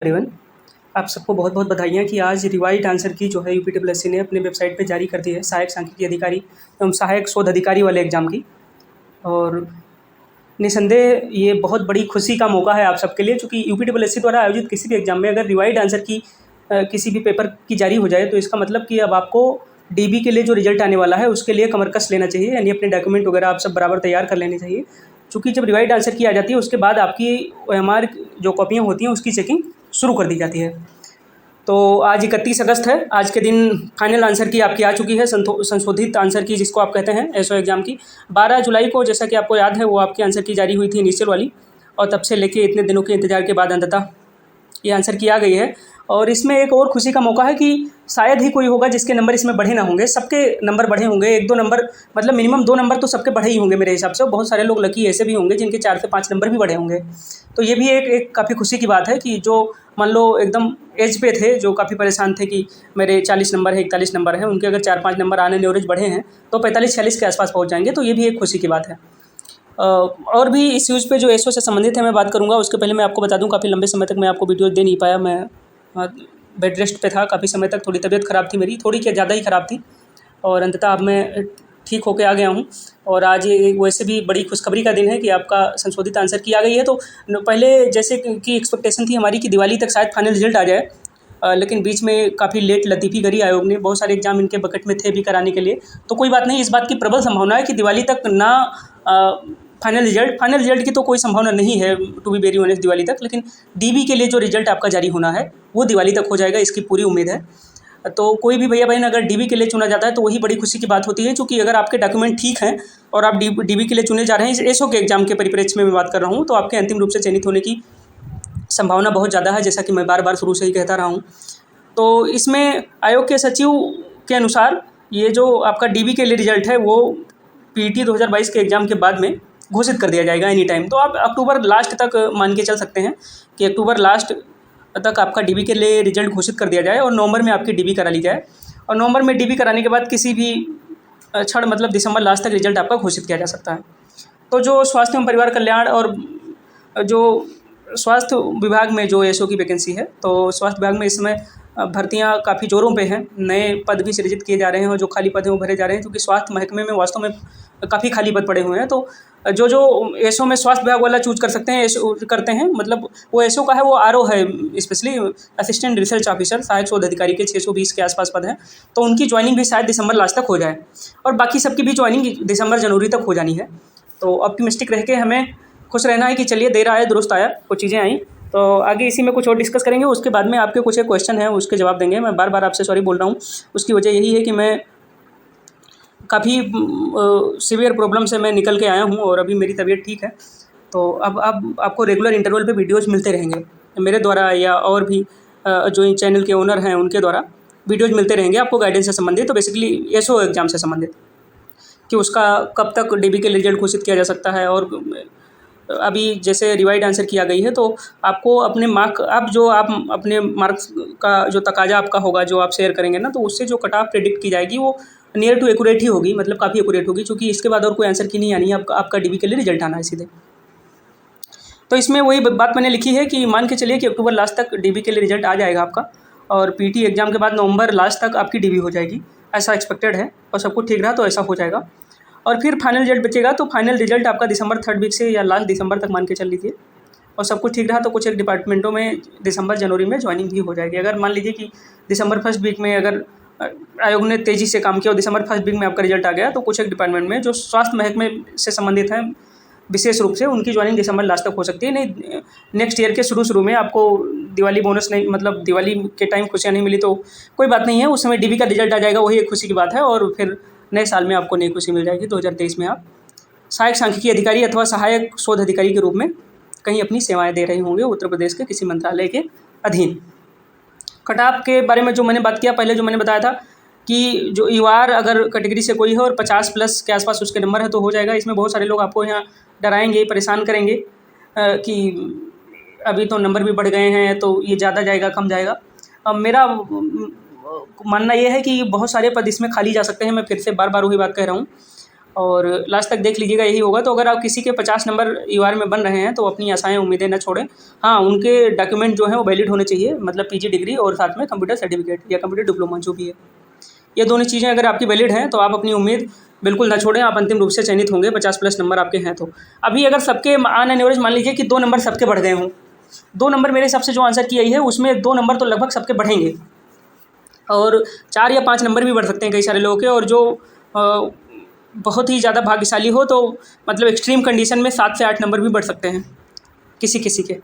Everyone, आप सबको बहुत बहुत बधाइयाँ कि आज रिवाइड आंसर की जो है यूपीडब्ल्यूएससी ने अपने वेबसाइट पे जारी कर दी है सहायक सांख्यिकी अधिकारी एवं सहायक शोध अधिकारी वाले एग्ज़ाम की। और निसंदेह ये बहुत बड़ी खुशी का मौका है आप सबके लिए, चूँकि यूपीडब्ल्यूएससी द्वारा आयोजित किसी भी एग्ज़ाम में अगर रिवाइड आंसर की किसी भी पेपर की जारी हो जाए तो इसका मतलब कि अब आपको डीबी के लिए जो रिजल्ट आने वाला है उसके लिए कमर कस लेना चाहिए, यानी अपने डॉक्यूमेंट वगैरह आप सब बराबर तैयार कर लेने चाहिए। चूँकि जब रिवाइड आंसर की आ जाती है उसके बाद आपकी ओएमआर जो कॉपियाँ होती हैं उसकी चेकिंग शुरू कर दी जाती है। तो आज 31 अगस्त है। आज के दिन फाइनल आंसर की आपकी आ चुकी है, संशोधित आंसर की जिसको आप कहते हैं एसओ एग्ज़ाम की। 12 जुलाई को, जैसा कि आपको याद है, वो आपकी आंसर की जारी हुई थी इनिशियल वाली, और तब से लेके इतने दिनों के इंतज़ार के बाद अंततः ये आंसर की आ गई है। और इसमें एक और खुशी का मौका है कि शायद ही कोई होगा जिसके नंबर इसमें बढ़े ना होंगे। सबके नंबर बढ़े होंगे, 1-2 नंबर, मतलब मिनिमम 2 नंबर तो सबके बढ़े ही होंगे मेरे हिसाब से। बहुत सारे लोग लकी ऐसे भी होंगे जिनके 4 से 5 नंबर भी बढ़े होंगे। तो ये भी एक काफ़ी खुशी की बात है कि जो मान लो एकदम एज पे थे, जो काफ़ी परेशान थे कि मेरे 40 नंबर है, 41 नंबर है, उनके अगर 4-5 नंबर आने एवरेज बढ़े हैं तो 45-46 के आसपास पहुँच जाएंगे। तो ये भी एक खुशी की बात है। और भी इस न्यूज़ पे जो एसओ से संबंधित है मैं बात करूँगा। उसके पहले मैं आपको बता दूँ, काफ़ी लंबे समय तक मैं आपको वीडियो दे नहीं पाया। मैं बेड रेस्ट पे था काफ़ी समय तक, थोड़ी तबीयत ख़राब थी मेरी, थोड़ी क्या ज़्यादा ही ख़राब थी, और अंततः अब मैं ठीक होके आ गया हूँ। और आज ये वैसे भी बड़ी खुशखबरी का दिन है कि आपका संशोधित आंसर की आ गई है। तो पहले जैसे कि एक्सपेक्टेशन थी हमारी कि दिवाली तक शायद फाइनल रिजल्ट आ जाए, लेकिन बीच में काफ़ी लेट लतीफ़ी करी आयोग ने। बहुत सारे एग्ज़ाम इनके बकेट में थे भी कराने के लिए। तो कोई बात नहीं, इस बात की प्रबल संभावना है कि दिवाली तक ना फाइनल रिजल्ट की तो कोई संभावना नहीं है, to be very honest, Diwali तक। लेकिन डीबी के लिए जो रिजल्ट आपका जारी होना है वो दिवाली तक हो जाएगा, इसकी पूरी उम्मीद है। तो कोई भी भैया बहन अगर डीबी के लिए चुना जाता है तो वही बड़ी खुशी की बात होती है, क्योंकि अगर आपके डॉक्यूमेंट ठीक हैं और आप डीबी के लिए चुने जा रहे हैं, इस एसओ के एग्ज़ाम के परिप्रेक्ष्य में मैं बात कर रहा हूँ, तो आपके अंतिम रूप से चयनित होने की संभावना बहुत ज़्यादा है, जैसा कि मैं बार बार शुरू से ही कहता रहा हूँ। तो इसमें आयोग के सचिव के अनुसार ये जो आपका डीबी के लिए रिजल्ट है वो पीटी 2022 के एग्ज़ाम के बाद में घोषित कर दिया जाएगा एनी टाइम। तो आप अक्टूबर लास्ट तक मान के चल सकते हैं कि अक्टूबर लास्ट तक आपका डीबी के लिए रिजल्ट घोषित कर दिया जाए और नवंबर में आपकी डीबी करा ली जाए। और नवंबर में डीबी कराने के बाद किसी भी क्षण, मतलब दिसंबर लास्ट तक रिजल्ट आपका घोषित किया जा सकता है। तो जो स्वास्थ्य एवं परिवार कल्याण और जो स्वास्थ्य विभाग में जो एसओ की वैकेंसी है, तो स्वास्थ्य विभाग में इस समय भर्तियां काफ़ी ज़ोरों पे हैं। नए पद भी सृजित किए जा रहे हैं और जो खाली पद हैं वो भरे जा रहे हैं, क्योंकि स्वास्थ्य महकमे में वास्तव में काफ़ी खाली पद पड़े हुए हैं। तो जो एसओ में स्वास्थ्य विभाग वाला चूज कर सकते हैं, एसओ करते हैं, मतलब वो एसओ का है, वो आरओ है, स्पेशली असिस्टेंट रिसर्च ऑफिसर, सहायक शोध अधिकारी के 620 के आसपास पद हैं। तो उनकी ज्वाइनिंग भी शायद दिसंबर लास्ट तक हो जाए, और बाकी सबकी भी ज्वाइनिंग दिसंबर जनवरी तक हो जानी है। तो ऑप्टिमिस्टिक रह के हमें खुश रहना है कि चलिए देर आया दुरुस्त आया, कुछ चीज़ें आई। तो आगे इसी में कुछ और डिस्कस करेंगे, उसके बाद में आपके कुछ एक क्वेश्चन हैं उसके जवाब देंगे। मैं बार बार आपसे सॉरी बोल रहा हूँ, उसकी वजह यही है कि मैं काफ़ी सीवियर प्रॉब्लम से मैं निकल के आया हूँ और अभी मेरी तबीयत ठीक है। तो अब आपको रेगुलर इंटरवल पे वीडियोज़ मिलते रहेंगे मेरे द्वारा, या और भी जो इन चैनल के ओनर हैं उनके द्वारा वीडियोज़ मिलते रहेंगे आपको गाइडेंस से संबंधित। तो बेसिकली एसओ एग्ज़ाम से संबंधित कि उसका कब तक डीबी के रिजल्ट घोषित किया जा सकता है। और अभी जैसे रिवाइड आंसर किया गई है, तो आपको अपने मार्क, आप अपने मार्क्स का जो तकाजा आपका होगा, जो आप शेयर करेंगे ना, तो उससे जो कट ऑफ प्रेडिक्ट की जाएगी वो नियर टू एक्यूरेट ही होगी, मतलब काफ़ी एक्यूरेट होगी, क्योंकि इसके बाद और कोई आंसर की नहीं आनी है, आपका डीबी के लिए रिजल्ट आना है सीधे। तो इसमें वही बात मैंने लिखी है कि मान के चलिए कि अक्टूबर लास्ट तक डीबी के लिए रिजल्ट आ जाएगा आपका, और पीटी एग्ज़ाम के बाद नवंबर लास्ट तक आपकी डीबी हो जाएगी, ऐसा एक्सपेक्टेड है। और सब कुछ ठीक रहा तो ऐसा हो जाएगा। और फिर फाइनल रिजल्ट बचेगा, तो फाइनल रिजल्ट आपका दिसंबर 3rd वीक से या लास्ट दिसंबर तक मान के चल लीजिए। और सब कुछ ठीक रहा तो कुछ एक डिपार्टमेंटों में दिसंबर जनवरी में ज्वाइनिंग भी हो जाएगी। अगर मान लीजिए कि दिसंबर 1st वीक में अगर आयोग ने तेज़ी से काम किया और दिसंबर 1st वीक में आपका रिजल्ट आ गया, तो कुछ एक डिपार्टमेंट में जो स्वास्थ्य महकमे से संबंधित हैं विशेष रूप से, उनकी ज्वाइनिंग दिसंबर लास्ट तक हो सकती है। नहीं, नेक्स्ट ईयर के शुरू में आपको दिवाली बोनस नहीं, मतलब दिवाली के टाइम खुशियाँ नहीं मिली तो कोई बात नहीं है, उस समय डीबी का रिजल्ट आ जाएगा, वही एक खुशी की बात है। और फिर नए साल में आपको नई खुशी मिल जाएगी। 2023 में आप सहायक सांख्यिकी अधिकारी अथवा सहायक शोध अधिकारी के रूप में कहीं अपनी सेवाएं दे रहे होंगे उत्तर प्रदेश के किसी मंत्रालय के अधीन। कट ऑफ के बारे में जो मैंने बात किया पहले, जो मैंने बताया था कि जो ईवार अगर कैटेगरी से कोई है और 50+ के आसपास उसके नंबर है तो हो जाएगा। इसमें बहुत सारे लोग आपको यहाँ डराएंगे, परेशान करेंगे कि अभी तो नंबर भी बढ़ गए हैं तो ये ज़्यादा जाएगा कम जाएगा। अब मेरा मानना ये है कि बहुत सारे पद इसमें खाली जा सकते हैं। मैं फिर से बार बार वही बात कह रहा हूँ। और लास्ट तक देख लीजिएगा, यही होगा। तो अगर आप किसी के 50 नंबर यूआर में बन रहे हैं तो अपनी आशाएं उम्मीदें न छोड़ें। हाँ, उनके डॉक्यूमेंट जो हैं वो वैलिड होने चाहिए, मतलब पीजी डिग्री और साथ में कंप्यूटर सर्टिफिकेट या कंप्यूटर डिप्लोमा जो भी है, ये दोनों चीज़ें अगर आपकी वैलिड हैं तो आप अपनी उम्मीद बिल्कुल ना छोड़ें, आप अंतिम रूप से चयनित होंगे 50+ नंबर आपके हैं तो। अभी अगर सबके ऑन एन एवरेज मान लीजिए कि 2 नंबर सबके बढ़ गए हों, 2 नंबर मेरे हिसाब से जो आंसर की आई है उसमें 2 नंबर तो लगभग सबके बढ़ेंगे, और 4 या 5 नंबर भी बढ़ सकते हैं कई सारे लोगों के, और जो बहुत ही ज़्यादा भाग्यशाली हो तो मतलब एक्सट्रीम कंडीशन में 7 से 8 नंबर भी बढ़ सकते हैं किसी किसी के।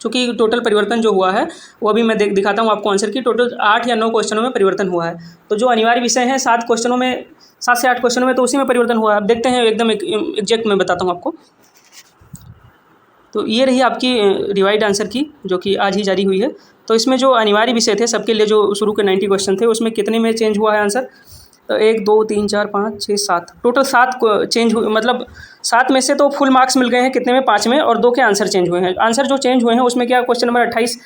चूँकि टोटल परिवर्तन जो हुआ है वो अभी मैं दिखाता हूँ आपको आंसर की। टोटल 8 या 9 क्वेश्चनों में परिवर्तन हुआ है। तो जो अनिवार्य विषय हैं 7 क्वेश्चनों में, 7 से 8 क्वेश्चनों में तो उसी में परिवर्तन हुआ है। अब देखते हैं एकदम एग्जैक्ट मैं बताता हूँ आपको। तो ये रही आपकी रिवाइड आंसर की जो कि आज ही जारी हुई है। तो इसमें जो अनिवार्य विषय थे सबके लिए जो शुरू के 90 क्वेश्चन थे उसमें कितने में चेंज हुआ है आंसर? 1 2 3 4 5 6 7 टोटल 7 चेंज हुए, मतलब 7 में से तो फुल मार्क्स मिल गए हैं कितने में? 5 में, और 2 के आंसर चेंज हुए हैं। आंसर जो चेंज हुए हैं उसमें क्या, क्वेश्चन नंबर 28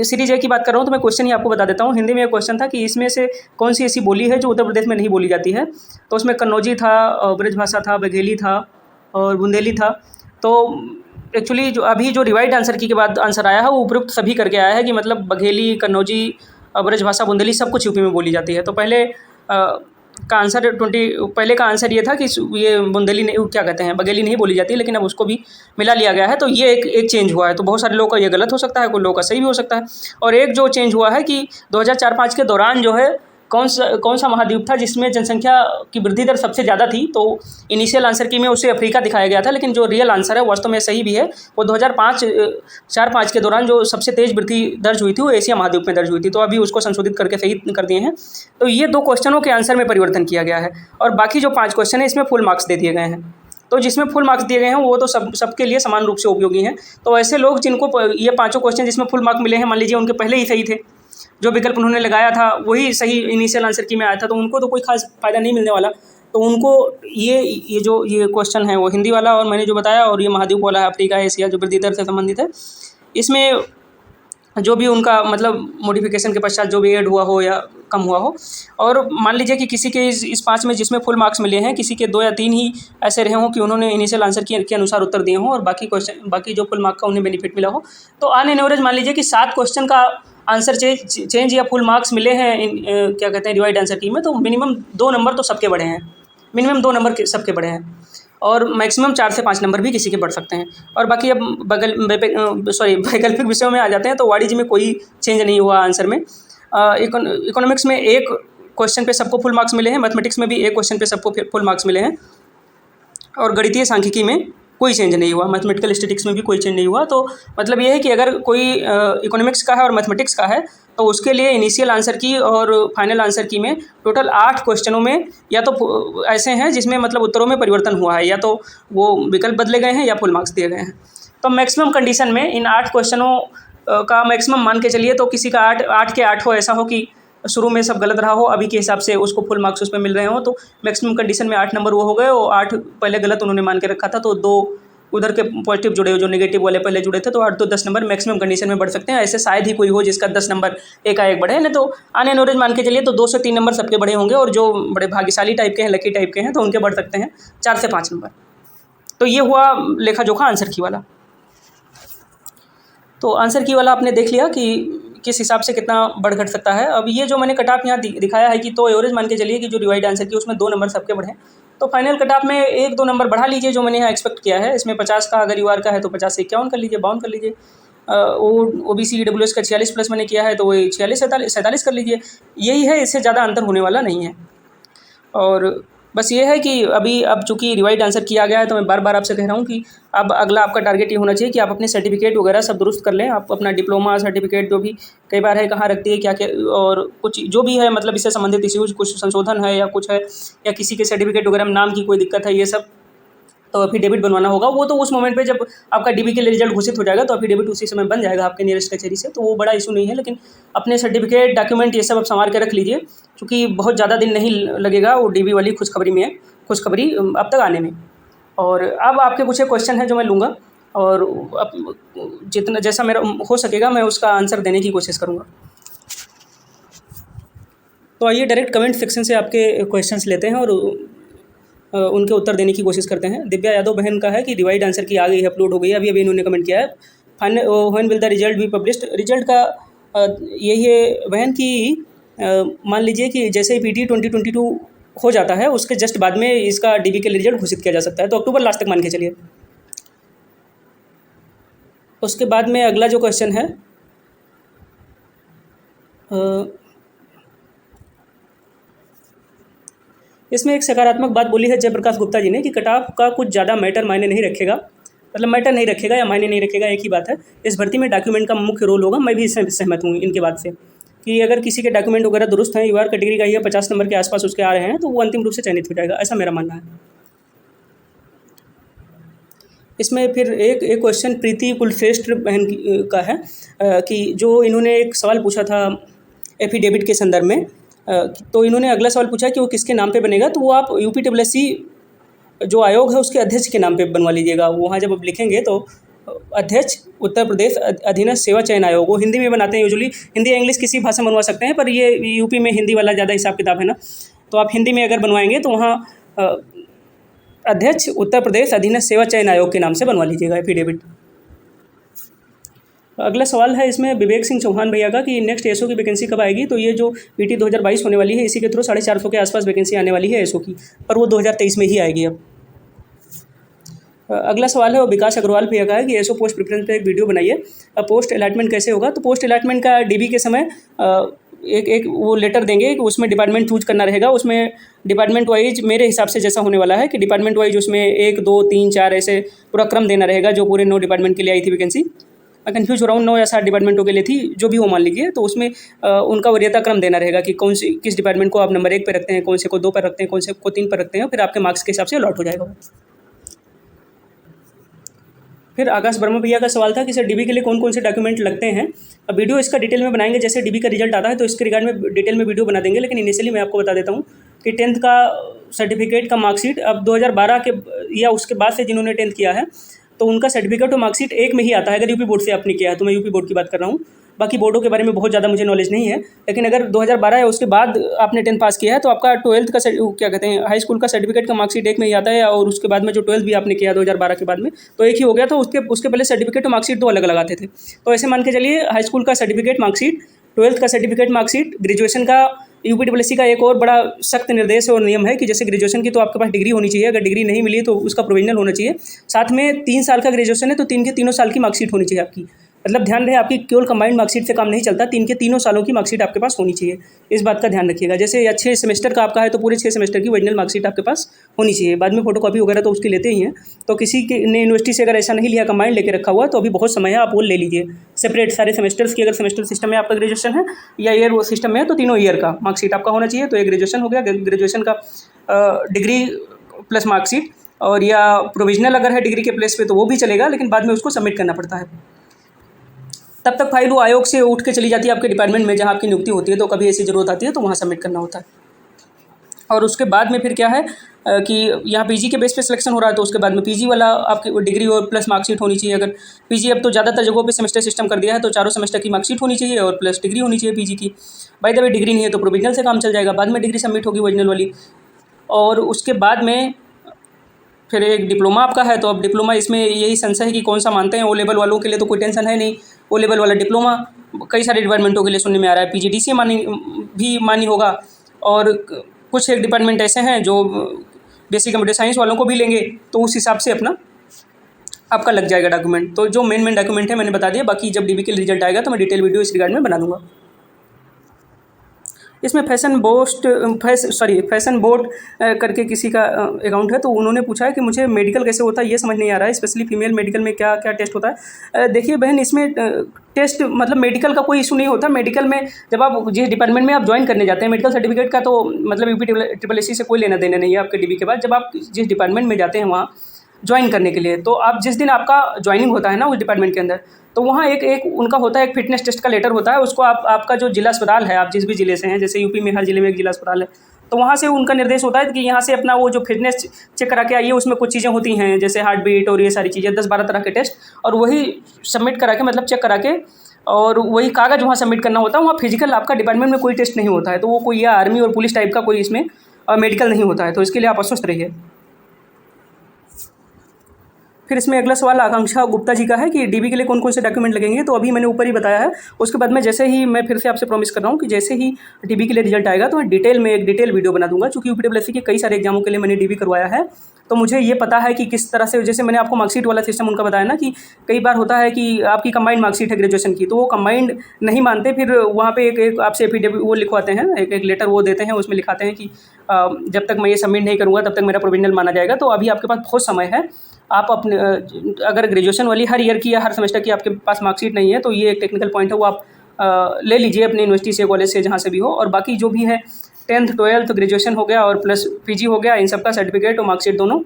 सीरीज ए की बात कर रहा हूँ तो मैं क्वेश्चन ही आपको बता देता हूँ। हिंदी में एक क्वेश्चन था कि इसमें से कौन सी ऐसी बोली है जो उत्तर प्रदेश में नहीं बोली जाती है? तो उसमें कन्नौजी था, ब्रजभाषा था, बघेली था और बुंदेली था। तो एक्चुअली जो अभी जो रिवाइड आंसर की के बाद आंसर आया है वो उपयुक्त सभी करके आया है कि मतलब बघेली, कन्नौजी, ब्रजभाषा, बुंदेली सब कुछ यूपी में बोली जाती है। तो पहले का आंसर पहले का आंसर ये था कि ये बुंदेली नहीं, क्या कहते हैं, बघेली नहीं बोली जाती है, लेकिन अब उसको भी मिला लिया गया है। तो ये एक चेंज हुआ है। तो बहुत सारे लोगों का ये गलत हो सकता है, कुछ लोगों का सही भी हो सकता है। और एक जो चेंज हुआ है कि 2004-5 के दौरान जो है कौन सा महाद्वीप था जिसमें जनसंख्या की वृद्धि दर सबसे ज़्यादा थी? तो इनिशियल आंसर की में उसे अफ्रीका दिखाया गया था, लेकिन जो रियल आंसर है वास्तव में सही भी है, वो 2004-5 के दौरान जो सबसे तेज़ वृद्धि दर्ज हुई थी वो एशिया महाद्वीप में दर्ज हुई थी। तो अभी उसको संशोधित करके सही कर दिए हैं। तो ये 2 क्वेश्चनों के आंसर में परिवर्तन किया गया है, और बाकी जो 5 क्वेश्चन है इसमें फुल मार्क्स दे दिए गए हैं। तो जिसमें फुल मार्क्स दिए गए हैं वो तो सबके लिए समान रूप से उपयोगी हैं। तो ऐसे लोग जिनको ये 5 क्वेश्चन जिसमें फुल मार्क मिले हैं, मान लीजिए उनके पहले ही सही थे, जो विकल्प उन्होंने लगाया था वही सही इनिशियल आंसर की में आया था, तो उनको तो कोई खास फ़ायदा नहीं मिलने वाला। तो उनको ये जो क्वेश्चन है वो हिंदी वाला और मैंने जो बताया, और ये महाद्वीप वाला है अफ्रीका एशिया जो वृद्धि दर से संबंधित है, इसमें जो भी उनका मतलब मॉडिफिकेशन के पश्चात जो भी ऐड हुआ हो या कम हुआ हो। और मान लीजिए कि किसी के इस 5 में जिसमें फुल मार्क्स मिले हैं, किसी के 2 या 3 ही ऐसे रहे हों कि उन्होंने इनिशियल आंसर के अनुसार उत्तर दिए हों, और बाकी जो फुल मार्क का उन्हें बेनिफिट मिला हो। तो ऑन एन एवरेज मान लीजिए कि 7 क्वेश्चन का आंसर चेंज या फुल मार्क्स मिले हैं क्या कहते हैं रिवाइड आंसर की में, तो मिनिमम 2 नंबर तो सबके बढ़े हैं, मिनिमम 2 नंबर सबके बढ़े हैं, और मैक्सिमम 4 से 5 नंबर भी किसी के बढ़ सकते हैं। और बाकी अब वैकल्पिक विषयों में आ जाते हैं। तो वाणिज्य में कोई चेंज नहीं हुआ आंसर में। इकोनॉमिक्स में 1 क्वेश्चन पे सबको फुल मार्क्स मिले हैं, मैथमेटिक्स में भी 1 क्वेश्चन पे सबको फुल मार्क्स मिले हैं, और गणितीय सांख्यिकी में कोई चेंज नहीं हुआ, मैथमेटिकल स्टैटिस्टिक्स में भी कोई चेंज नहीं हुआ। तो मतलब ये है कि अगर कोई इकोनॉमिक्स का है और मैथमेटिक्स का है तो उसके लिए इनिशियल आंसर की और फाइनल आंसर की में टोटल 8 क्वेश्चनों में या तो ऐसे हैं जिसमें मतलब उत्तरों में परिवर्तन हुआ है, या तो वो विकल्प बदले गए हैं या फुल मार्क्स दिए गए हैं। तो मैक्सिमम कंडीशन में इन 8 क्वेश्चनों का मैक्सिमम मान के चलिए, तो किसी का 8 के 8 हो, ऐसा हो कि शुरू में सब गलत रहा हो, अभी के हिसाब से उसको फुल मार्क्स उसमें मिल रहे हो, तो मैक्सिमम कंडीशन में 8 नंबर वो हो गए, और 8 पहले गलत उन्होंने मान के रखा था तो 2 उधर के पॉजिटिव जुड़े, जो नेगेटिव वाले पहले जुड़े थे, तो 8 तो 10 नंबर मैक्सिमम कंडीशन में बढ़ सकते हैं। ऐसे शायद ही कोई हो जिसका 10 नंबर एकाएक बढ़े, नहीं तो ऑन एन एवरेज मान के चलिए तो 2 से 3 नंबर सबके बढ़े होंगे, और जो बड़े भाग्यशाली टाइप के हैं, लकी टाइप के हैं, तो उनके बढ़ सकते हैं 4 से 5 नंबर। तो ये हुआ लेखा जोखा आंसर की वाला। तो आंसर की वाला आपने देख लिया कि किस हिसाब से कितना बढ़ घट सकता है। अब ये जो मैंने कट ऑफ यहाँ दिखाया है कि तो एवरेज मान के चलिए कि जो रिवाइड आंसर की उसमें 2 नंबर सबके बढ़े, तो फाइनल कट ऑफ में 1-2 नंबर बढ़ा लीजिए जो मैंने यहाँ एक्सपेक्ट किया है। इसमें 50 का अगर यूआर का है तो 50 से 51 कर लीजिए, 52 कर लीजिए। ओबीसी ईडब्ल्यूएस का 46 प्लस मैंने किया है तो वही 46-47 कर लीजिए। यही है, इससे ज़्यादा अंतर होने वाला नहीं है। और बस ये है कि अभी अब चूँकि रिवाइड आंसर किया गया है तो मैं बार बार आपसे कह रहा हूँ कि अब अगला आपका टारगेट ये होना चाहिए कि आप अपने सर्टिफिकेट वगैरह सब दुरुस्त कर लें। आप अपना डिप्लोमा सर्टिफिकेट जो भी कई बार है कहाँ रखती है क्या क्या, और कुछ जो भी है मतलब इससे संबंधित इश्यूज, कुछ संशोधन है या कुछ है, या किसी के सर्टिफिकेट वगैरह में नाम की कोई दिक्कत है, ये सब तो एफिडेविट बनवाना होगा। वो तो उस मोमेंट पे जब आपका डीबी के लिए रिजल्ट घोषित हो जाएगा तो एफिडेविट उसी समय बन जाएगा आपके नियरेस्ट कचहरी से, तो वो बड़ा इशू नहीं है। लेकिन अपने सर्टिफिकेट, डॉक्यूमेंट ये सब आप संभाल के रख लीजिए, क्योंकि बहुत ज़्यादा दिन नहीं लगेगा वो डीबी वाली खुशखबरी अब तक आने में। और अब आपके कुछ क्वेश्चन हैं जो मैं लूँगा, और अब जितना जैसा मेरा हो सकेगा मैं उसका आंसर देने की कोशिश करूँगा। तो आइए डायरेक्ट कमेंट सेक्शन से आपके क्वेश्चंस लेते हैं और उनके उत्तर देने की कोशिश करते हैं। दिव्या यादव बहन का है कि रिवाइड आंसर की आ गई है, अपलोड हो गई है, अभी अभी इन्होंने कमेंट किया है। Final when will the result be published? Result का यही है बहन कि मान लीजिए कि जैसे ही पीटी 2022 हो जाता है उसके जस्ट बाद में इसका डीबी के लिए रिजल्ट घोषित किया जा सकता है, तो अक्टूबर लास्ट तक मान के चलिए। उसके बाद में अगला जो क्वेश्चन है इसमें एक सकारात्मक बात बोली है जयप्रकाश गुप्ता जी ने कि कट ऑफ का कुछ ज़्यादा मैटर मायने नहीं रखेगा, मतलब मैटर नहीं रखेगा या मायने नहीं रखेगा, एक ही बात है। इस भर्ती में डॉक्यूमेंट का मुख्य रोल होगा। मैं भी इससे सहमत हूँ इनके बात से कि अगर किसी के डॉक्यूमेंट वगैरह दुरुस्त हैं, यूआर कैटेगरी का ही 50 नंबर के आसपास उसके आ रहे हैं, तो वो अंतिम रूप से चयनित हो जाएगा, ऐसा मेरा मानना है। इसमें फिर एक क्वेश्चन प्रीति कुलश्रेष्ठ बहन का है कि जो इन्होंने एक सवाल पूछा था एफिडेविट के संदर्भ में, तो इन्होंने अगला सवाल पूछा कि वो किसके नाम पे बनेगा, तो वो आप यूपीडब्ल्यूएससी जो आयोग है उसके अध्यक्ष के नाम पे बनवा लीजिएगा। वहाँ जब आप लिखेंगे तो अध्यक्ष उत्तर प्रदेश अधीनस्थ सेवा चयन आयोग, वो हिंदी में बनाते हैं यूजुअली, हिंदी या इंग्लिश किसी भाषा में बनवा सकते हैं, पर ये यूपी में हिंदी वाला ज़्यादा हिसाब किताब है ना, तो आप हिंदी में अगर बनवाएंगे तो वहाँ अध्यक्ष उत्तर प्रदेश अधीनस्थ सेवा चयन आयोग के नाम से बनवा लीजिएगा एफिडेविट। अगला सवाल है इसमें विवेक सिंह चौहान भैया का कि नेक्स्ट एसओ की वैकेंसी कब आएगी, तो ये जो पीटी 2022 होने वाली है इसी के थ्रू 450 के आसपास वैकेंसी आने वाली है एसओ की, पर वो 2023 में ही आएगी। अब अगला सवाल है वो विकास अग्रवाल भैया का है कि एसओ पोस्ट प्रेफरेंस पे एक वीडियो बनाइए, पोस्ट अलॉटमेंट कैसे होगा। तो पोस्ट अलॉटमेंट का डीबी के समय एक वो लेटर देंगे कि उसमें डिपार्टमेंट चूज करना रहेगा, उसमें डिपार्टमेंट वाइज मेरे हिसाब से जैसा होने वाला है कि डिपार्टमेंट वाइज उसमें 1 2 3 4 ऐसे पूरा क्रम देना रहेगा, जो पूरे 9 डिपार्टमेंट के लिए आई थी वैकेंसी। मैं कन्फ्यूज हो रहा हूँ, 9 या 7 डिपार्टमेंटों के लिए थी, जो भी हो मान लीजिए, तो उसमें उनका वरीयता क्रम देना रहेगा कि कौन सी किस डिपार्टमेंट को आप नंबर 1 पे रखते हैं, कौन से को 2 पर रखते हैं, कौन से को 3 पर रखते हैं, फिर आपके मार्क्स के हिसाब से अलॉट हो जाएगा। फिर आकाश वर्मा भैया का सवाल था कि सर डीबी के लिए कौन कौन से डॉक्यूमेंट लगते हैं। अब वीडियो इसका डिटेल में बनाएंगे, जैसे डीबी का रिजल्ट आता है तो इसके रिगार्ड में डिटेल में वीडियो बना देंगे, लेकिन इनिशियली मैं आपको बता देता हूँ कि 10th का सर्टिफिकेट का मार्कशीट अब 2012 के या उसके बाद से जिन्होंने 10th किया है तो उनका सर्टिफिकेट और मार्कशीट एक में ही आता है, अगर यूपी बोर्ड से आपने किया है तो। मैं यूपी बोर्ड की बात कर रहा हूँ, बाकी बोर्डों के बारे में बहुत ज़्यादा मुझे नॉलेज नहीं है, लेकिन अगर 2012 या उसके बाद आपने 10th पास किया है तो आपका 12th का क्या कहते हैं हाई स्कूल का सर्टिफिकेट का मार्कशीट एक में ही आता है, और उसके बाद में जो 12th भी आपने किया 2012 के बाद में तो एक ही हो गया। तो उसके पहले सर्टिफिकेट और मार्कशीट 2 अलग अलग आते थे। तो ऐसे मान के चलिए हाई स्कूल का सर्टिफिकेट मार्कशीट, 12th का सर्टिफिकेट मार्कशीट, ग्रेजुएशन का यूपीडब्ल्यूएससी का एक और बड़ा सख्त निर्देश और नियम है कि जैसे ग्रेजुएशन की तो आपके पास डिग्री होनी चाहिए, अगर डिग्री नहीं मिली तो उसका प्रोविजनल होना चाहिए, साथ में 3 साल का ग्रेजुएशन है तो 3 के तीनों साल की मार्कशीट होनी चाहिए आपकी। मतलब ध्यान रहे आपकी केवल कंबाइंड मार्कशीट से काम नहीं चलता, 3 के तीनों सालों की मार्कशीट आपके पास होनी चाहिए, इस बात का ध्यान रखिएगा। जैसे या 6 सेमेस्टर का आपका है तो पूरे 6 सेमेस्टर की ओरिजिनल मार्कशीट आपके पास होनी चाहिए। बाद में फोटोकॉपी वगैरह तो उसकी लेते ही हैं, तो किसी के ने यूनिवर्सिटी से अगर ऐसा नहीं लिया कंबाइंड लेके रखा हुआ तो अभी बहुत समय है, आप वो ले लीजिए सेपरेट सारे सेमेस्टर्स की। अगर सेमेस्टर सिस्टम में आपका ग्रेजुएशन है या ईयर वो सिस्टम में है तो तीनों ईयर का मार्कशीट आपका होना चाहिए। तो ये ग्रेजुएशन हो गया, ग्रेजुएशन का डिग्री प्लस मार्कशीट, और या प्रोविजनल अगर है डिग्री के प्लेस पे तो वो भी चलेगा, लेकिन बाद में उसको सबमिट करना पड़ता है। तब तक फाइल वो आयोग से उठ के चली जाती है आपके डिपार्टमेंट में जहाँ आपकी नियुक्ति होती है, तो कभी ऐसी ज़रूरत आती है तो वहाँ सबमिट करना होता है। और उसके बाद में फिर क्या है कि यहाँ पीजी के बेस पे सिलेक्शन हो रहा है तो उसके बाद में पीजी वाला आपकी डिग्री और प्लस मार्कशीट होनी चाहिए। अगर पीजी अब तो ज़्यादातर जगहों पे सेमेस्टर सिस्टम कर दिया है तो चारों सेमेस्टर की मार्कशीट होनी चाहिए और प्लस डिग्री होनी चाहिए पीजी की। बाय द वे डिग्री नहीं है तो प्रोविजनल से काम चल जाएगा, बाद में डिग्री सबमिट होगी ओरिजिनल वाली। और उसके बाद में फिर एक डिप्लोमा आपका है, तो अब डिप्लोमा इसमें यही संशय है कि कौन सा मानते हैं। ओ लेवल वालों के लिए तो कोई टेंशन है नहीं, ओ लेवल वाला डिप्लोमा कई सारे डिपार्टमेंटों के लिए सुनने में आ रहा है। पीजीडीसीए भी मान्य होगा, और कुछ एक डिपार्टमेंट ऐसे हैं जो बेसिक कंप्यूटर साइंस वालों को भी लेंगे, तो उस हिसाब से अपना आपका लग जाएगा डॉक्यूमेंट। तो जो मेन डॉक्यूमेंट है मैंने बता दिया, बाकी जब डीबी के रिजल्ट आएगा तो मैं डिटेल वीडियो इस रिगार्ड में बना दूंगा। इसमें फैशन बोर्ड करके किसी का अकाउंट है, तो उन्होंने पूछा है कि मुझे मेडिकल कैसे होता है ये समझ नहीं आ रहा है, स्पेशली फीमेल मेडिकल में क्या क्या टेस्ट होता है। देखिए बहन, इसमें टेस्ट मतलब मेडिकल का कोई इशू नहीं होता। मेडिकल में जब आप जिस डिपार्टमेंट में आप ज्वाइन करने जाते हैं, मेडिकल सर्टिफिकेट का तो मतलब यूपीडब्ल्यूएससी से कोई लेना देना नहीं है आपके डीबी के बाद। जब आप जिस डिपार्टमेंट में जाते हैं वहाँ ज्वाइन करने के लिए, तो आप जिस दिन आपका ज्वाइनिंग होता है ना उस डिपार्टमेंट के अंदर, तो वहाँ एक उनका होता है एक फिटनेस टेस्ट का लेटर होता है। उसको आपका जो जिला अस्पताल है, आप जिस भी ज़िले से हैं, जैसे यूपी में हर ज़िले में एक जिला अस्पताल है, तो वहाँ से उनका निर्देश होता है कि यहाँ से अपना वो जो फिटनेस चेक करा के आइए। उसमें कुछ चीज़ें होती हैं जैसे हार्ट बीट और ये सारी चीज़ें, 10-12 तरह के टेस्ट, और वही सबमिट करा के मतलब चेक करा के और वही कागज़ वहाँ सबमिट करना होता है। वहाँ फिजिकल आपका डिपार्टमेंट में कोई टेस्ट नहीं होता है, तो वो कोई या आर्मी और पुलिस टाइप का कोई इसमें मेडिकल नहीं होता है, तो इसके लिए आप अस्वस्थ रहिए। फिर इसमें अगला सवाल आकांक्षा गुप्ता जी का है कि डीबी के लिए कौन कौन से डॉक्यूमेंट लगेंगे। तो अभी मैंने ऊपर ही बताया है। उसके बाद में जैसे ही मैं फिर से आपसे प्रॉमिस कर रहा हूँ कि जैसे ही डीबी के लिए रिजल्ट आएगा तो मैं डिटेल में एक डिटेल वीडियो बना दूंगा। चूँकि यूपीडब्ल्यूएससी के कई सारे एग्जामों के लिए मैंने डीबी करवाया है, तो मुझे ये पता है कि किस तरह से, जैसे मैंने आपको मार्कशीट वाला सिस्टम उनका बताया ना कि कई बार होता है कि आपकी कंबाइंड मार्कशीट है ग्रेजुएशन की, तो वो कंबाइंड नहीं मानते, फिर वहाँ पे एक आपसे एफिडेविट वो लिखवाते हैं, एक लेटर वो देते हैं, उसमें लिखाते हैं कि जब तक मैं ये सबमिट नहीं करूँगा तब तक मेरा प्रोविजनल माना जाएगा। तो अभी आपके पास बहुत समय है। आप अपने अगर ग्रेजुएशन वाली हर ईयर की या हर सेमेस्टर की आपके पास मार्कशीट नहीं है तो ये एक टेक्निकल पॉइंट है, वो आप ले लीजिए अपनी यूनिवर्सिटी से, कॉलेज से, जहाँ से भी हो। और बाकी जो भी है 10th 12th ग्रेजुएशन हो गया और प्लस पीजी हो गया, इन सब का सर्टिफिकेट और मार्कशीट दोनों।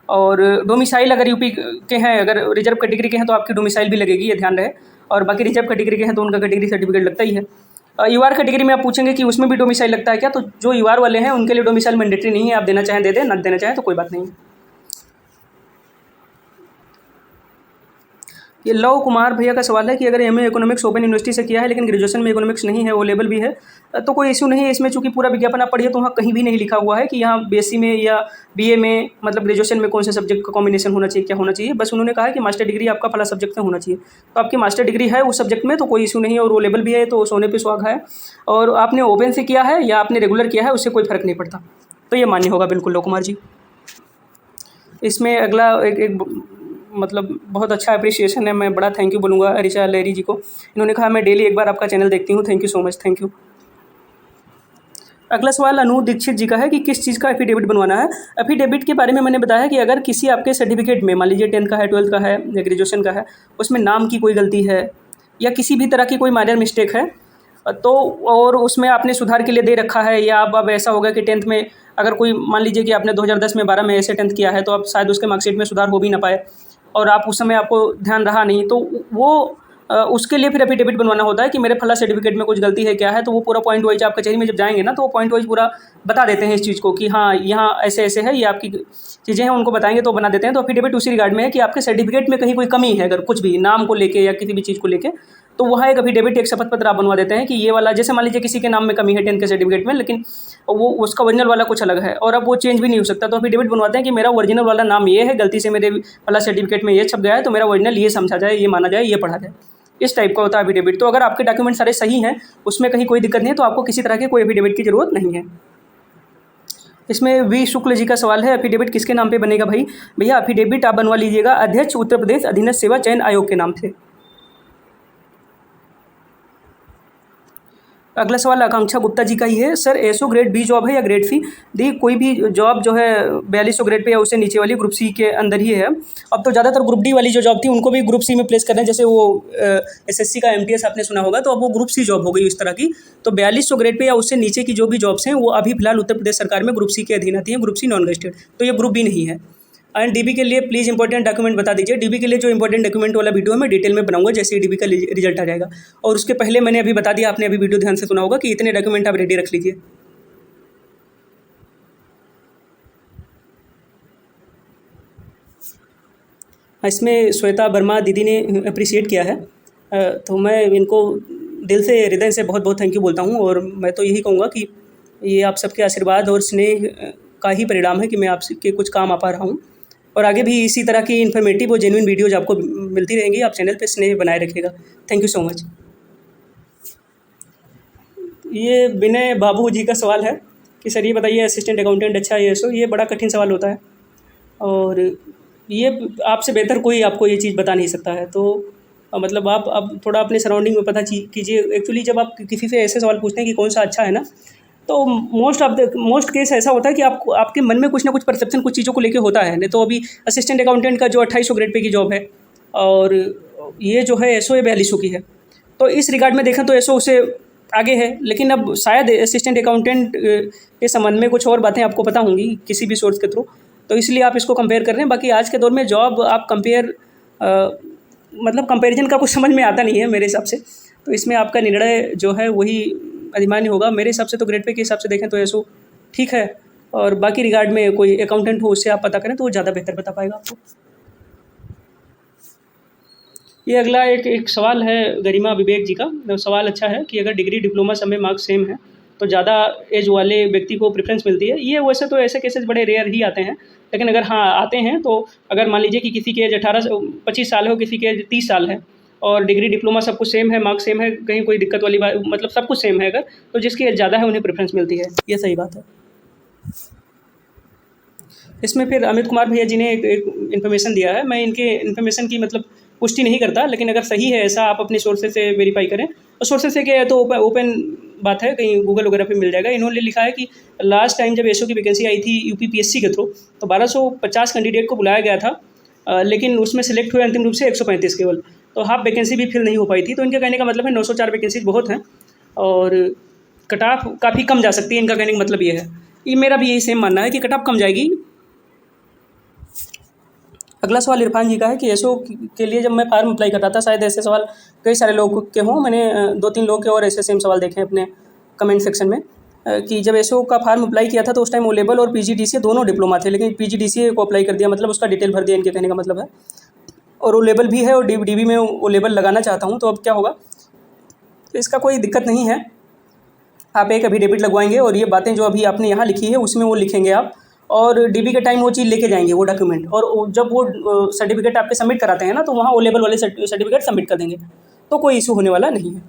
और डोमिसाइल अगर यूपी के हैं, अगर रिजर्व कैटेगरी के हैं तो आपकी डोमिसाइल भी लगेगी, ये ध्यान रहे। और बाकी रिजर्व कैटेगरी के हैं तो उनका कैटेगरी सर्टिफिकेट लगता ही है। यूआर कैटेगरी में आप पूछेंगे कि उसमें भी डोमिसाइल लगता है क्या, तो जो यूआर वाले हैं उनके लिए डोमिसाइल मैंडेटरी नहीं है, आप देना चाहें दे दें, ना देना चाहें तो कोई बात नहीं है। ये लव कुमार भैया का सवाल है कि अगर एमए इकोनॉमिक्स ओपन यूनिवर्सिटी से किया है लेकिन ग्रेजुएशन में इकोनॉमिक्स नहीं है, वो लेवल भी है, तो कोई इशू नहीं है इसमें। चूँकि पूरा विज्ञापन आप पढ़िए तो वहाँ कहीं भी नहीं लिखा हुआ है कि यहाँ बीएससी में या बीए में, मतलब ग्रेजुएशन में कौन से सब्जेक्ट का कॉम्बिनेशन होना चाहिए, क्या होना चाहिए। बस उन्होंने कहा है कि मास्टर डिग्री आपका फला सब्जेक्ट में होना चाहिए, तो आपकी मास्टर डिग्री है उस सब्जेक्ट में तो कोई इशू नहीं है, और वो लेवल भी है, तो सोने पे सुहागा है। और आपने ओपन से किया है या आपने रेगुलर किया है, उससे कोई फ़र्क नहीं पड़ता, तो ये मान्य होगा बिल्कुल लव कुमार जी। इसमें अगला एक मतलब बहुत अच्छा अप्रिसिएशन है, मैं बड़ा थैंक यू बोलूँगा ऋचा लेरी जी को। इन्होंने कहा मैं डेली एक बार आपका चैनल देखती हूँ, thank you so much, thank you. अगला सवाल अनु दीक्षित जी का है कि किस चीज़ का एफिडेविट बनवाना है। एफिडेविट के बारे में मैंने बताया कि अगर किसी आपके सर्टिफिकेट में, मान लीजिए 10th का है, 12th का है या ग्रेजुएशन का है, उसमें नाम की कोई गलती है या किसी भी तरह की कोई माइनर मिस्टेक है, तो और उसमें आपने सुधार के लिए दे रखा है, या अब ऐसा होगा कि 10th में अगर कोई, मान लीजिए कि आपने 2010 में 12 में ऐसे 10th किया है, तो आप शायद उसके मार्कशीट में सुधार हो भी ना पाए और आप उस समय आपको ध्यान रहा नहीं, तो वो उसके लिए फिर एफिडेविट बनवाना होता है कि मेरे फला सर्टिफिकेट में कुछ गलती है, क्या है। तो वो पूरा पॉइंट वाइज आप कचहरी में जब जाएंगे ना, तो वो पॉइंट वाइज पूरा बता देते हैं इस चीज़ को कि हाँ यहाँ ऐसे ऐसे है, ये आपकी चीज़ें हैं, उनको बताएंगे तो बना देते हैं। तो एफिडेविट उसी रिगार्ड में है कि आपके सर्टिफिकेट में कहीं कोई कमी है, अगर कुछ भी नाम को लेके या किसी भी चीज़ को लेके, तो वहाँ एक एफिडेविट, एक शपथ पत्र आप बनवा देते हैं कि ये वाला, जैसे मान लीजिए किसी के नाम में कमी है 10th के सर्टिफिकेट में, लेकिन वो उसका ओरिजिनल वाला कुछ अलग है और अब वो चेंज भी नहीं हो सकता, तो एफिडेविट बनवाते हैं कि मेरा ओरिजिनल वाला नाम ये है, गलती से मेरे वाला सर्टिफिकेट में ये छप गया है, तो मेरा ओरिजिनल ये समझा जाए, ये माना जाए, ये पढ़ा जाए। इस टाइप का होता है एफिडेविट। तो अगर आपके डॉक्यूमेंट सारे सही हैं, उसमें कहीं कोई दिक्कत नहीं है, तो आपको किसी तरह के कोई एफिडेविट की ज़रूरत नहीं है। इसमें वी शुक्ल जी का सवाल है, एफिडेविट किसके नाम पे बनेगा भाई? भैया एफिडेविट आप बनवा लीजिएगा अध्यक्ष उत्तर प्रदेश अधीनस्थ सेवा चयन आयोग के नाम से। अगला सवाल आकांक्षा गुप्ता जी का ही है, sir SO grade B job है या ग्रेड सी? देखिए कोई भी जॉब जो है 4200 ग्रेड पे या उससे नीचे वाली ग्रुप सी के अंदर ही है। अब तो ज़्यादातर ग्रुप डी वाली जो जॉब थी उनको भी ग्रुप सी में प्लेस कर रहे हैं, जैसे वो एसएससी का एमटीएस आपने सुना होगा, तो अब वो ग्रुप सी जॉब हो गई इस तरह की। तो 4200 ग्रेड पे या उससे नीचे की जो भी जॉब्स हैं वो अभी फिलहाल उत्तर प्रदेश सरकार में ग्रुप सी के अधीन आती हैं, ग्रुप सी नॉन गेस्टेड, तो ये ग्रुप बी नहीं है। एंड डीबी के लिए प्लीज़ इंपॉर्टेंट डॉक्यूमेंट बता दीजिए। डीबी के लिए जो इंपॉर्टेंट डॉक्यूमेंट वाला वीडियो है मैं डिटेल में बनाऊंगा जैसे ही डीबी का रिजल्ट आ जाएगा। और उसके पहले मैंने अभी बता दिया, आपने अभी वीडियो ध्यान से सुना होगा कि इतने डॉक्यूमेंट आप रेडी रख लीजिए। इसमें श्वेता वर्मा दीदी ने अप्रिशिएट किया है, तो मैं इनको दिल से, हृदय से बहुत बहुत थैंक यू बोलता हूँ। और मैं तो यही कहूँगा कि ये आप सबके आशीर्वाद और स्नेह का ही परिणाम है कि मैं आपके कुछ काम आ पा रहा हूँ, और आगे भी इसी तरह की इन्फॉर्मेटिव और जेन्युइन वीडियोज़ आपको मिलती रहेंगी। आप चैनल पे स्नेह बनाए रखिएगा। Thank you so much. ये विनय बाबू जी का सवाल है कि सर ये बताइए असिस्टेंट अकाउंटेंट अच्छा है सो? ये बड़ा कठिन सवाल होता है और ये आपसे बेहतर कोई आपको ये चीज़ बता नहीं सकता है। तो मतलब आप थोड़ा अपने सराउंडिंग में पता कीजिए। एक्चुअली जब आप किसी से ऐसे सवाल पूछते हैं कि कौन सा अच्छा है ना, तो मोस्ट केस ऐसा होता है कि आपको आपके मन में कुछ ना कुछ परसेप्शन कुछ चीज़ों को लेके होता है। नहीं तो अभी असिस्टेंट अकाउंटेंट का जो 2800 ग्रेड पे की जॉब है और ये जो है एसओ 4200 की है, तो इस रिगार्ड में देखें तो एसओ उससे आगे है। लेकिन अब शायद असिस्टेंट अकाउंटेंट के संबंध में कुछ और बातें आपको पता होंगी किसी भी सोर्स के थ्रू, तो इसलिए आप इसको कंपेयर कर रहे हैं। बाकी आज के दौर में जॉब आप कंपेयर मतलब कंपैरिजन का कुछ समझ में आता नहीं है मेरे हिसाब से, तो इसमें आपका निर्णय जो है वही अधिमान्य होगा। मेरे हिसाब से तो ग्रेड पे के हिसाब से देखें तो एसओ ठीक है, और बाकी रिगार्ड में कोई अकाउंटेंट हो उससे आप पता करें तो वो ज़्यादा बेहतर बता पाएगा आपको। ये अगला एक सवाल है गरिमा विवेक जी का। सवाल अच्छा है कि अगर डिग्री डिप्लोमा सब में मार्क्स सेम है तो ज़्यादा एज वाले व्यक्ति को प्रेफरेंस मिलती है। ये वैसे तो ऐसे केसेस बड़े रेयर ही आते हैं, लेकिन अगर हाँ आते हैं तो अगर मान लीजिए कि किसी की एज 25 साल हो, किसी की एज 30 साल है और डिग्री डिप्लोमा सब कुछ सेम है, मार्क्स सेम है, कहीं कोई दिक्कत वाली बात मतलब सब कुछ सेम है अगर, तो जिसकी एज ज़्यादा है उन्हें प्रेफरेंस मिलती है, ये सही बात है। इसमें फिर अमित कुमार भैया जी ने एक इन्फॉर्मेशन दिया है। मैं इनके इन्फॉर्मेशन की मतलब पुष्टि नहीं करता, लेकिन अगर सही है ऐसा आप अपने सोर्सेज से वेरीफाई करें। और सोर्सेज से क्या है तो ओपन बात है, कहीं गूगल वगैरह पे मिल जाएगा। इन्होंने लिखा है कि लास्ट टाइम जब एसओ की वैकेंसी आई थी यूपीपीएससी के थ्रू, तो 1250 कैंडिडेट को बुलाया गया था, लेकिन उसमें सेलेक्ट हुए अंतिम रूप से 135 केवल, तो हाफ वैकेंसी भी फिल नहीं हो पाई थी। तो इनके कहने का मतलब है 904 वैकेंसी बहुत हैं और कट ऑफ काफ़ी कम जा सकती है। इनका कहने का मतलब ये है, ये मेरा भी यही सेम मानना है कि कट ऑफ कम जाएगी। अगला सवाल इरफान जी का है कि एसओ के लिए जब मैं फार्म अप्लाई कर रहा था, शायद ऐसे सवाल कई सारे लोगों के हों, मैंने 2-3 लोगों के और ऐसे सेम सवाल देखे हैं अपने कमेंट सेक्शन में, कि जब एसओ का फार्म अप्लाई किया था तो उस टाइम ओ लेवल और पीजीडीसीए दोनों डिप्लोमा थे, लेकिन पीजीडीसीए को अप्लाई कर दिया, मतलब उसका डिटेल भर दिया, इनके कहने का मतलब है। और ओ लेवल भी है और डीबी में ओ लेवल लगाना चाहता हूँ, तो अब क्या होगा? तो इसका कोई दिक्कत नहीं है, आप एक एफिडेविट लगवाएंगे और ये बातें जो अभी आपने यहाँ लिखी है उसमें वो लिखेंगे आप, और डीबी के टाइम वो चीज़ लेके जाएंगे, वो डॉक्यूमेंट, और जब वो सर्टिफिकेट आपके सबमिट कराते हैं ना, तो वहाँ ओ लेवल वाले सर्टिफिकेट सबमिट कर देंगे, तो कोई इशू होने वाला नहीं है।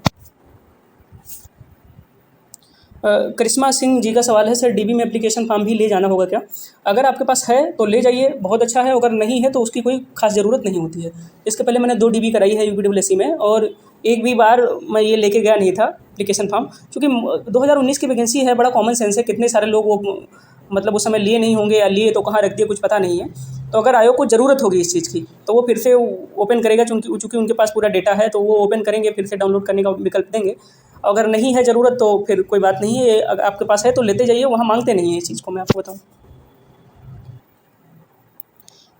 करिश्मा सिंह जी का सवाल है, सर डीबी में एप्लीकेशन फॉर्म भी ले जाना होगा क्या? अगर आपके पास है तो ले जाइए, बहुत अच्छा है, अगर नहीं है तो उसकी कोई खास ज़रूरत नहीं होती है। इसके पहले मैंने 2 डीबी कराई है यूपीडब्ल्यूएससी में, और एक भी बार मैं ये लेके गया नहीं था एप्लीकेशन फॉर्म, क्योंकि 2019 की वैकेंसी है, बड़ा कॉमन सेंस है, कितने सारे लोग वो मतलब उस समय लिए नहीं होंगे, या लिए तो कहाँ रख दिए कुछ पता नहीं है। तो अगर आयोग को ज़रूरत होगी इस चीज़ की तो वो फिर से ओपन करेगा, चूँकि उनके पास पूरा डेटा है, तो वो ओपन करेंगे, फिर से डाउनलोड करने का विकल्प देंगे। अगर नहीं है ज़रूरत तो फिर कोई बात नहीं है, अगर आपके पास है तो लेते जाइए, वहाँ मांगते नहीं है इस चीज़ को, मैं आपको बताऊँ।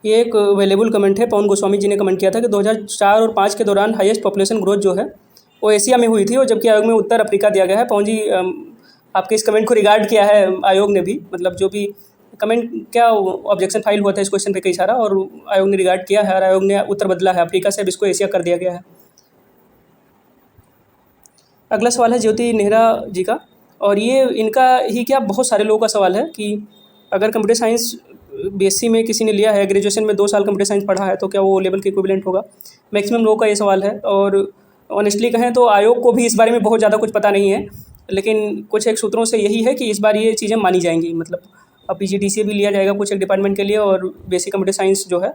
ये एक वैल्यूएबल कमेंट है, पवन गोस्वामी जी ने कमेंट किया था कि 2004 और 5 के दौरान हाईएस्ट पॉपुलेशन ग्रोथ जो है वो एशिया में हुई थी, और जबकि आयोग में उत्तर अफ्रीका दिया गया है। पवन जी आपके इस कमेंट को रिगार्ड किया है आयोग ने भी, मतलब जो भी कमेंट क्या ऑब्जेक्शन फाइल हुआ था इस क्वेश्चन पे कई सारा, और आयोग ने रिगार्ड किया है, और आयोग ने उत्तर बदला है, अफ्रीका से अब इसको एशिया कर दिया गया है। अगला सवाल है ज्योति नेहरा जी का, और ये इनका ही क्या बहुत सारे लोगों का सवाल है कि अगर कंप्यूटर साइंस बीएससी में किसी ने लिया है, ग्रेजुएशन में 2 साल कंप्यूटर साइंस पढ़ा है, तो क्या वो लेवल के इक्विवेलेंट होगा? मैक्सिमम लोगों का ये सवाल है, और ऑनेस्टली कहें तो आयोग को भी इस बारे में बहुत ज़्यादा कुछ पता नहीं है, लेकिन कुछ एक सूत्रों से यही है कि इस बार ये चीज़ें मानी जाएंगी, मतलब अब पीजीडीसीए भी लिया जाएगा कुछ एक डिपार्टमेंट के लिए, और बेसिक कंप्यूटर साइंस जो है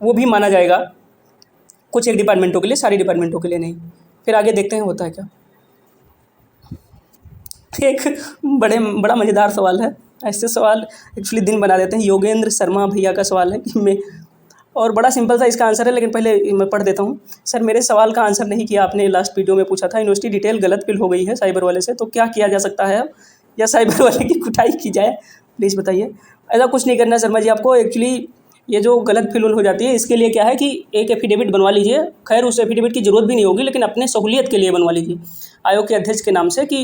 वो भी माना जाएगा कुछ एक डिपार्टमेंटों के लिए, सारी डिपार्टमेंटों के लिए नहीं। फिर आगे देखते हैं होता है क्या। एक बड़ा मज़ेदार सवाल है, ऐसे सवाल एक्चुअली दिन बना देते हैं। योगेंद्र शर्मा भैया का सवाल है कि मैं, और बड़ा सिंपल सा इसका आंसर है, लेकिन पहले मैं पढ़ देता हूँ। सर मेरे सवाल का आंसर नहीं किया आपने, लास्ट वीडियो में पूछा था, यूनिवर्सिटी डिटेल गलत फिल हो गई है साइबर वाले से, तो क्या किया जा सकता है अब, या साइबर वाले की कुटाई की जाए, प्लीज़ बताइए। ऐसा कुछ नहीं करना शर्मा जी आपको, एक्चुअली ये जो गलत फिल हो जाती है इसके लिए क्या है कि एक एफिडेविट बनवा लीजिए, खैर उस एफिडेविट की ज़रूरत भी नहीं होगी, लेकिन अपने सहूलियत के लिए बनवा लीजिए आयोग के अध्यक्ष के नाम से कि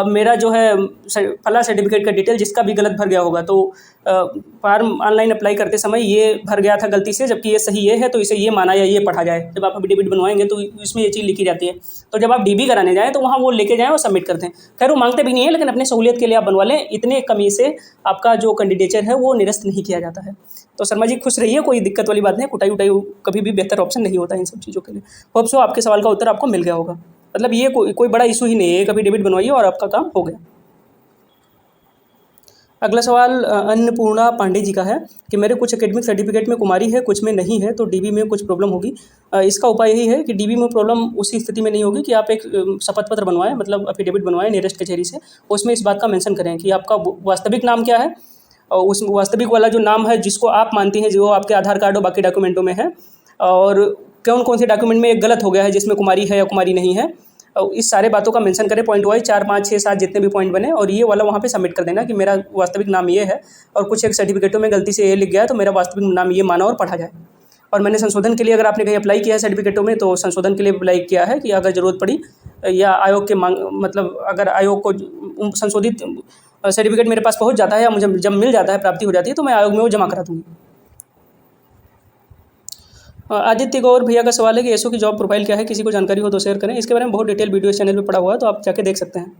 मेरा जो है फला सर्टिफिकेट का डिटेल जिसका भी गलत भर गया होगा, तो फॉर्म ऑनलाइन अप्लाई करते समय ये भर गया था गलती से, जबकि ये सही ये है, तो इसे ये माना या ये पढ़ा जाए। जब आप एफिडेविट बनवाएंगे तो इसमें ये चीज़ लिखी जाती है, तो जब आप डीबी कराने जाएँ तो वहाँ वो लेके जाएँ और सबमिट कर दें। खैर वो मांगते भी नहीं है, लेकिन अपने सहूलियत के लिए आप बनवा लें, इतने कमी से आपका जो कैंडिडेचर है वो निरस्त नहीं किया जाता है। तो शर्मा जी खुश रहिए, कोई दिक्कत वाली बात नहीं, कुटाई उटाई कभी भी बेहतर ऑप्शन नहीं होता इन सब चीज़ों के लिए। होप सो आपके सवाल का उत्तर आपको मिल गया होगा, मतलब ये कोई बड़ा इशू ही नहीं है, एक एफिडेविट बनवाइए और आपका काम हो गया। अगला सवाल अन्नपूर्णा पांडे जी का है कि मेरे कुछ एकेडमिक सर्टिफिकेट में कुमारी है, कुछ में नहीं है, तो डीबी में कुछ प्रॉब्लम होगी। इसका उपाय यही है कि डीबी में प्रॉब्लम उसी स्थिति में नहीं होगी कि आप एक शपथ पत्र बनवाएं, मतलब एफिडेविट बनवाएं नियरेस्ट कचहरी से, उसमें इस बात का मेंशन करें कि आपका वास्तविक नाम क्या है, और उस वास्तविक वाला जो नाम है जिसको आप मानती हैं, जो आपके आधार कार्ड और बाकी डॉक्यूमेंटों में है, और कौन कौन से डॉक्यूमेंट में एक गलत हो गया है जिसमें कुमारी है या कुमारी नहीं है, और इस सारे बातों का मेंशन करें पॉइंट वाइज, 4, 5, 6, 7 जितने भी पॉइंट बने, और ये वाला वहाँ पे सबमिट कर देना कि मेरा वास्तविक नाम ये है, और कुछ एक सर्टिफिकेटों में गलती से ये लिख गया है, तो मेरा वास्तविक नाम ये माना और पढ़ा जाए। और मैंने संशोधन के लिए, अगर आपने कहीं अप्लाई किया है सर्टिफिकेटों में, तो संशोधन के लिए अप्लाई किया है कि अगर ज़रूरत पड़ी या आयोग के मतलब अगर आयोग को संशोधित सर्टिफिकेट मेरे पास पहुँच जाता है या मुझे जब मिल जाता है, प्राप्ति हो जाती है, तो मैं आयोग में वो जमा करा दूँगी। आदित्य गौर भैया का सवाल है कि एसओ की जॉब प्रोफाइल क्या है, किसी को जानकारी हो तो शेयर करें। इसके बारे में बहुत डिटेल वीडियो चैनल पे पड़ा हुआ है, तो आप जाके देख सकते हैं।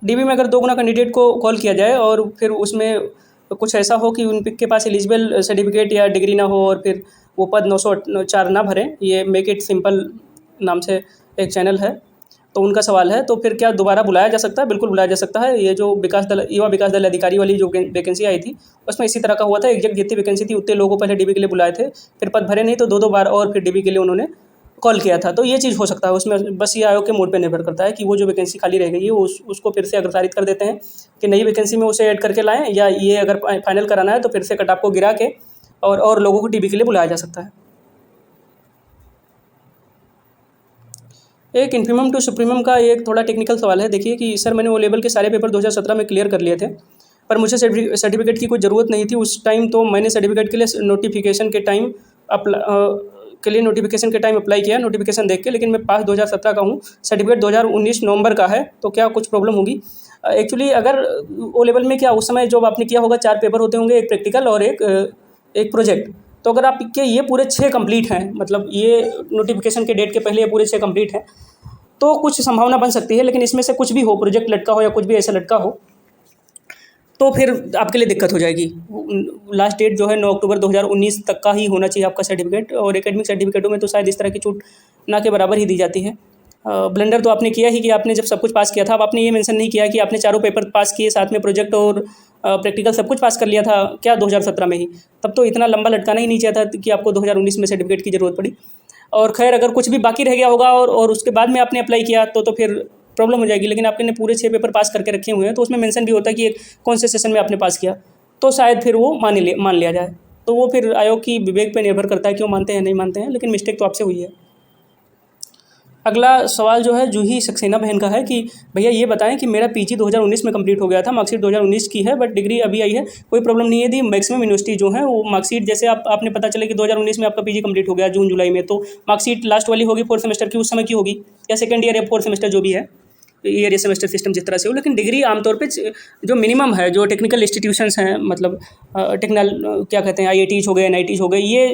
डीबी में अगर 2 गुना कैंडिडेट को कॉल किया जाए और फिर उसमें कुछ ऐसा हो कि उनके पास एलिजिबल सर्टिफिकेट या डिग्री ना हो और फिर वो पद 904 ना भरें, ये मेक इट सिंपल नाम से एक चैनल है, तो उनका सवाल है, तो फिर क्या दोबारा बुलाया जा सकता है? बिल्कुल बुलाया जा सकता है। ये जो विकास दल युवा विकास दल अधिकारी वाली जो वैकेंसी आई थी, उसमें इसी तरह का हुआ था। एग्जैक्ट जितनी वैकेंसी थी उतने लोगों को पहले डीबी के लिए बुलाए थे, फिर पद भरे नहीं तो 2-2 बार और फिर डीबी के लिए उन्होंने कॉल किया था। तो ये चीज़ हो सकता है उसमें, बस ये आयोग के मोड पे निर्भर करता है कि वो जो वैकेंसी खाली रह गई है उसको फिर से अग्रसारित कर देते हैं कि नई वैकेंसी में उसे ऐड करके लाएँ, या ये अगर फाइनल कराना है तो फिर से कट ऑफ को गिरा के और लोगों को डीबी के लिए बुलाया जा सकता है। एक इन्फीमम टू सुप्रीमम का एक थोड़ा टेक्निकल सवाल है। देखिए कि सर मैंने ओ लेवल के सारे पेपर 2017 में क्लियर कर लिए थे, पर मुझे सर्टिफिकेट की कोई ज़रूरत नहीं थी उस टाइम, तो मैंने सर्टिफिकेट के लिए नोटिफिकेशन के टाइम अप्लाई किया नोटिफिकेशन देख के, लेकिन मैं पास 2017 का हूँ, सर्टिफिकेट 2019 नवंबर का है, तो क्या कुछ प्रॉब्लम होगी? एक्चुअली अगर ओ लेवल में क्या उस समय जो आपने किया होगा 4 पेपर होते होंगे, एक प्रैक्टिकल और एक प्रोजेक्ट, तो अगर आपके ये पूरे 6 कंप्लीट हैं, मतलब ये नोटिफिकेशन के डेट के पहले ये पूरे 6 कंप्लीट हैं, तो कुछ संभावना बन सकती है। लेकिन इसमें से कुछ भी हो, प्रोजेक्ट लटका हो या कुछ भी ऐसा लटका हो, तो फिर आपके लिए दिक्कत हो जाएगी। लास्ट डेट जो है 9 अक्टूबर 2019 तक का ही होना चाहिए आपका सर्टिफिकेट, और एकेडमिक सर्टिफिकेटों में तो शायद इस तरह की छूट ना के बराबर ही दी जाती है। ब्लंडर तो आपने किया ही कि आपने जब सब कुछ पास किया था, अब आपने ये मेंशन नहीं किया कि आपने चारों पेपर पास किए, साथ में प्रोजेक्ट और प्रैक्टिकल सब कुछ पास कर लिया था क्या 2017 में ही? तब तो इतना लंबा लटकाना ही नहीं चाहिए था कि आपको 2019 में सर्टिफिकेट की ज़रूरत पड़ी। और खैर अगर कुछ भी बाकी रह गया होगा और उसके बाद में आपने अप्लाई किया तो फिर प्रॉब्लम हो जाएगी। लेकिन आपने पूरे 6 पेपर पास करके रखे हुए हैं, तो उसमें मेंशन भी होता है कि कौन से सेशन में आपने पास किया, तो शायद फिर वो मान लिया जाए। तो वो फिर आयोग की विवेक पे निर्भर करता है कि वो मानते हैं नहीं मानते हैं, लेकिन मिस्टेक तो आपसे हुई है। अगला सवाल जो है जूही सक्सेना बहन का है कि भैया ये बताएं कि मेरा पीजी 2019 में कंप्लीट हो गया था, मार्कशीट 2019 की है, बट डिग्री अभी आई है, कोई प्रॉब्लम नहीं है? दी मैक्सिमम यूनिवर्सिटी जो है वो मार्कशीट, जैसे आपने पता चले कि 2019 में आपका पीजी कंप्लीट हो गया जून जुलाई में, तो मार्कशीट लास्ट वाली होगी 4th सेमेस्टर की, उस समय की होगी, या सेकंड ईयर या 4th सेमेस्टर जो भी है, ईयर या सेमेस्टर सिस्टम जिस तरह से हो। लेकिन डिग्री आमतौर पे जो मिनिमम है, जो टेक्निकल इंस्टीट्यूशंस हैं, मतलब क्या कहते हैं, आईआईटीज हो गए, एनआईटीज हो गए, ये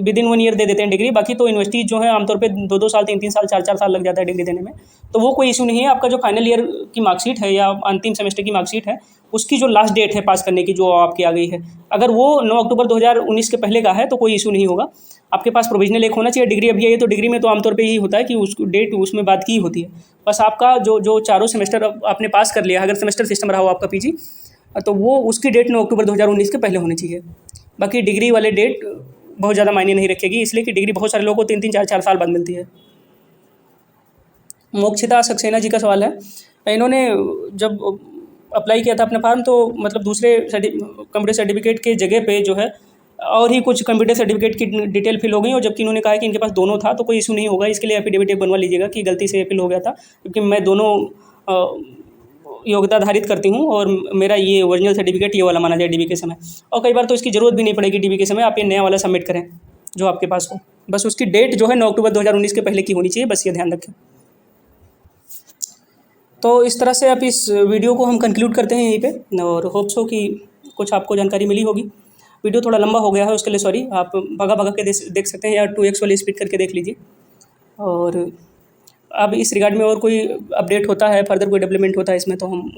विदिन 1 ईयर दे देते हैं डिग्री। बाकी तो यूनिवर्सिटी जो है आमतौर पे 2-2 साल, 3-3 साल, 4-4 साल लग जाता है डिग्री देने में, तो वो कोई इशू नहीं है। आपका जो फाइनल ईयर की मार्कशीट है या अंतिम सेमेस्टर की मार्कशीट है, उसकी जो लास्ट डेट है पास करने की जो आपकी आ गई है, अगर वो 9 अक्टूबर 2019 के पहले का है तो कोई इशू नहीं होगा। आपके पास प्रोविजनल एक होना चाहिए। डिग्री अभी आई है तो डिग्री में तो आमतौर पे यही होता है कि उस डेट उसमें बात की होती है। बस आपका जो चारों सेमेस्टर आपने पास कर लिया, अगर सेमेस्टर सिस्टम रहा हो आपका पीजी, तो वो उसकी डेट 9 अक्टूबर 2019 के पहले होनी चाहिए। बाकी डिग्री वाले डेट बहुत ज़्यादा मायने नहीं रखेगी, इसलिए कि डिग्री बहुत सारे लोगों को 3-3, 4-4 साल बाद मिलती है। मोक्षिता सक्सेना जी का सवाल है, इन्होंने जब अप्लाई किया था अपना फार्म, तो मतलब दूसरे कंप्यूटर सर्टिफिकेट के जगह पे जो है और ही कुछ कंप्यूटर सर्टिफिकेट की डिटेल फिल हो गई, और जबकि इन्होंने कहा कि इनके पास दोनों था, तो कोई इशू नहीं होगा। इसके लिए एफिडेविट एक बनवा लीजिएगा कि गलती से फिल हो गया था, क्योंकि मैं दोनों योग्यता धारित करती हूँ और मेरा ये ओरिजिनल सर्टिफिकेट ये वाला माना जाए डीबी के समय। और कई बार तो इसकी ज़रूरत भी नहीं पड़ेगी डीबी के समय, आप ये नया वाला सबमिट करें जो आपके पास हो, बस उसकी डेट जो है 9 अक्टूबर 2019 के पहले की होनी चाहिए, बस ये ध्यान रखें। तो इस तरह से आप इस वीडियो को हम कंक्लूड करते हैं यहीं पे, और होप सो कि कुछ आपको जानकारी मिली होगी। वीडियो थोड़ा लंबा हो गया है, उसके लिए सॉरी। आप भगा भगा के देख सकते हैं या 2x वाली स्पीड करके देख लीजिए। और अब इस रिगार्ड में और कोई अपडेट होता है, फर्दर कोई डेवलपमेंट होता है इसमें, तो हम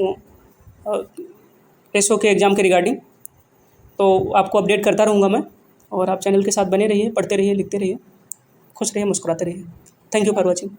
एसओ के एग्ज़ाम के रिगार्डिंग तो आपको अपडेट करता रहूँगा मैं। और आप चैनल के साथ बने रहिए, पढ़ते रहिए, लिखते रहिए, खुश रहिए, मुस्कुराते रहिए। Thank you for watching.